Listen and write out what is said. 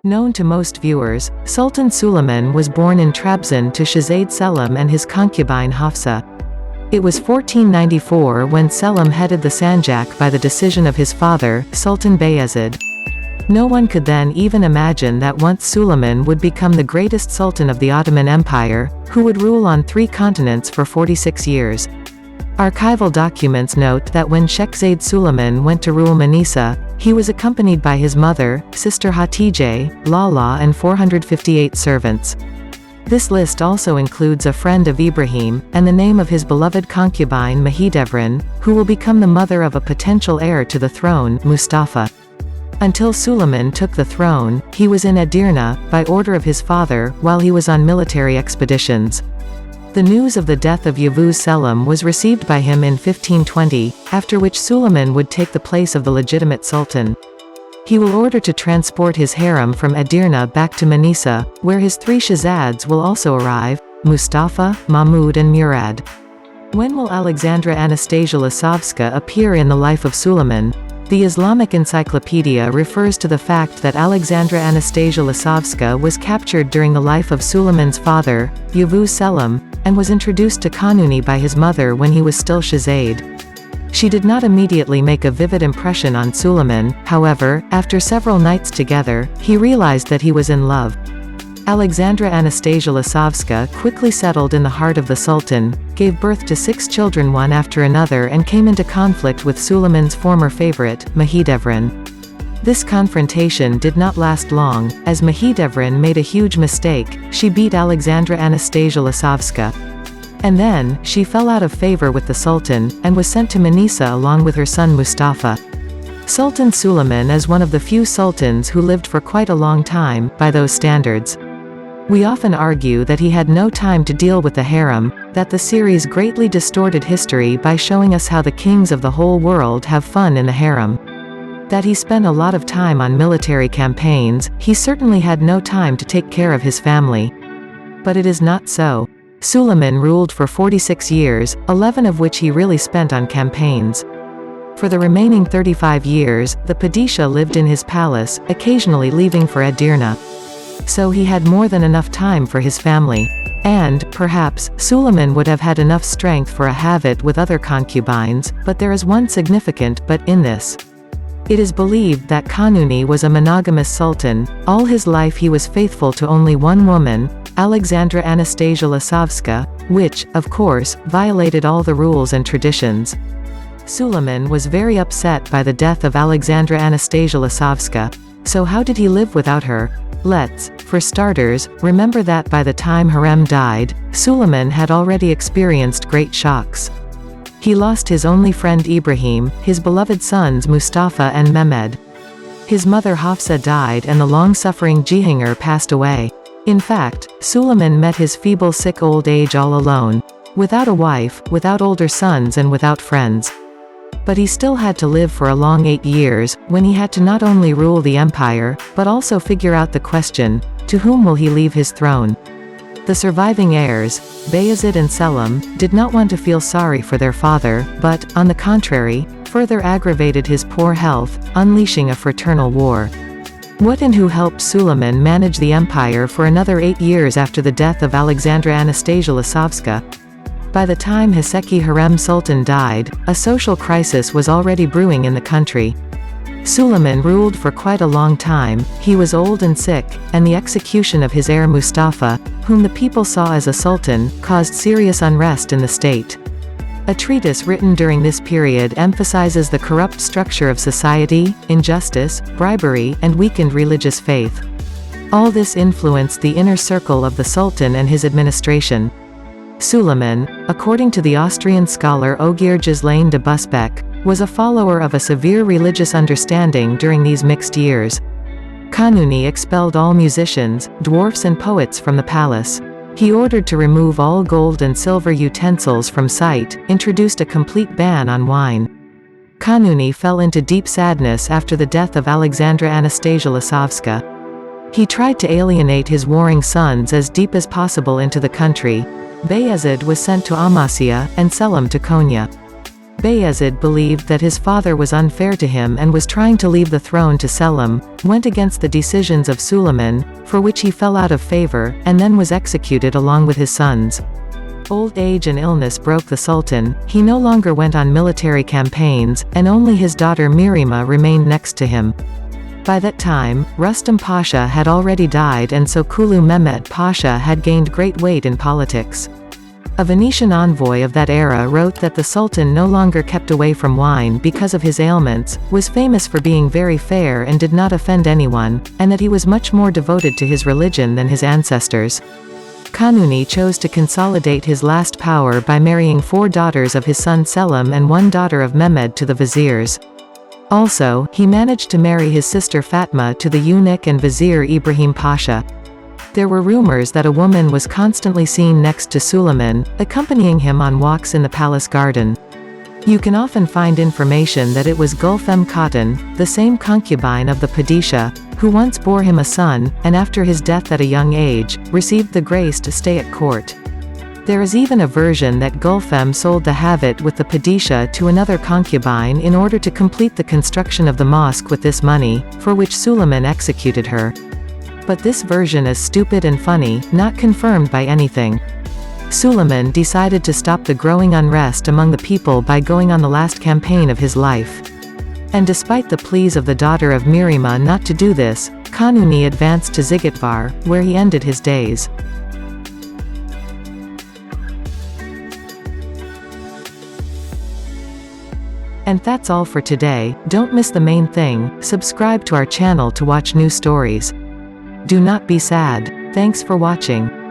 Known to most viewers, Sultan Suleiman was born in Trabzon to Shekhzade Selim and his concubine Hafsa. It was 1494 when Selim headed the sanjak by the decision of his father, Sultan Bayezid. No one could then even imagine that once Suleiman would become the greatest sultan of the Ottoman Empire, who would rule on 3 continents for 46 years. Archival documents note that when Shekhzade Suleiman went to rule Manisa, he was accompanied by his mother, sister Hatice, Lala and 458 servants. This list also includes a friend of Ibrahim, and the name of his beloved concubine Mahidevran, who will become the mother of a potential heir to the throne, Mustafa. Until Suleiman took the throne, he was in Edirne, by order of his father, while he was on military expeditions. The news of the death of Yavuz Selim was received by him in 1520, after which Suleiman would take the place of the legitimate sultan. He will order to transport his harem from Edirne back to Manisa, where his 3 shekhzades will also arrive, Mustafa, Mahmud and Murad. When will Alexandra Anastasia Lasovska appear in the life of Suleiman? The Islamic Encyclopedia refers to the fact that Alexandra Anastasia Lasovska was captured during the life of Suleiman's father, Yavuz Selim, and was introduced to Kanuni by his mother when he was still shekhzade. She did not immediately make a vivid impression on Suleiman, however, after several nights together, he realized that he was in love. Alexandra Anastasia Lasovska quickly settled in the heart of the Sultan, gave birth to 6 children one after another and came into conflict with Suleiman's former favorite, Mahidevran. This confrontation did not last long, as Mahidevran made a huge mistake. She beat Alexandra Anastasia Lasovska. And then, she fell out of favor with the Sultan, and was sent to Manisa along with her son Mustafa. Sultan Suleiman is one of the few sultans who lived for quite a long time, by those standards. We often argue that he had no time to deal with the harem, that the series greatly distorted history by showing us how the kings of the whole world have fun in the harem. That he spent a lot of time on military campaigns, he certainly had no time to take care of his family. But it is not so. Suleiman ruled for 46 years, 11 of which he really spent on campaigns. For the remaining 35 years, the Padishah lived in his palace, occasionally leaving for Edirne. So he had more than enough time for his family. And, perhaps, Suleiman would have had enough strength for a havit with other concubines, but there is one significant but in this. It is believed that Kanuni was a monogamous sultan. All his life he was faithful to only one woman, Alexandra Anastasia Lasovska, which, of course, violated all the rules and traditions. Suleiman was very upset by the death of Alexandra Anastasia Lasovska. So how did he live without her? Let's, for starters, remember that by the time Hurrem died, Suleiman had already experienced great shocks. He lost his only friend Ibrahim, his beloved sons Mustafa and Mehmed. His mother Hafsa died and the long-suffering Cihangir passed away. In fact, Suleiman met his feeble sick old age all alone. Without a wife, without older sons and without friends. But he still had to live for a long 8 years, when he had to not only rule the empire, but also figure out the question, to whom will he leave his throne? The surviving heirs, Bayezid and Selim, did not want to feel sorry for their father, but, on the contrary, further aggravated his poor health, unleashing a fraternal war. What and who helped Suleiman manage the empire for another 8 years after the death of Alexandra Anastasia Lasovska? By the time his Hurrem Sultan died, a social crisis was already brewing in the country. Suleiman ruled for quite a long time, he was old and sick, and the execution of his heir Mustafa, whom the people saw as a sultan, caused serious unrest in the state. A treatise written during this period emphasizes the corrupt structure of society, injustice, bribery, and weakened religious faith. All this influenced the inner circle of the sultan and his administration. Suleiman, according to the Austrian scholar Ogier Gislain de Busbeck, was a follower of a severe religious understanding during these mixed years. Kanuni expelled all musicians, dwarfs and poets from the palace. He ordered to remove all gold and silver utensils from sight, introduced a complete ban on wine. Kanuni fell into deep sadness after the death of Alexandra Anastasia Lasovska. He tried to alienate his warring sons as deep as possible into the country. Bayezid was sent to Amasya, and Selim to Konya. Bayezid believed that his father was unfair to him and was trying to leave the throne to Selim, went against the decisions of Suleiman, for which he fell out of favor, and then was executed along with his sons. Old age and illness broke the Sultan, he no longer went on military campaigns, and only his daughter Miriam remained next to him. By that time, Rustam Pasha had already died and so Kulu Mehmet Pasha had gained great weight in politics. A Venetian envoy of that era wrote that the Sultan no longer kept away from wine because of his ailments, was famous for being very fair and did not offend anyone, and that he was much more devoted to his religion than his ancestors. Kanuni chose to consolidate his last power by marrying 4 daughters of his son Selim and 1 daughter of Mehmed to the viziers. Also, he managed to marry his sister Fatma to the eunuch and vizier Ibrahim Pasha. There were rumors that a woman was constantly seen next to Suleiman, accompanying him on walks in the palace garden. You can often find information that it was Gulfem Khatun, the same concubine of the Padishah, who once bore him a son, and after his death at a young age, received the grace to stay at court. There is even a version that Gulfem sold the Havit with the Padishah to another concubine in order to complete the construction of the mosque with this money, for which Suleiman executed her. But this version is stupid and funny, not confirmed by anything. Suleiman decided to stop the growing unrest among the people by going on the last campaign of his life. And despite the pleas of the daughter of Miriam not to do this, Kanuni advanced to Zigitvar, where he ended his days. And that's all for today. Don't miss the main thing, subscribe to our channel to watch new stories. Do not be sad. Thanks for watching.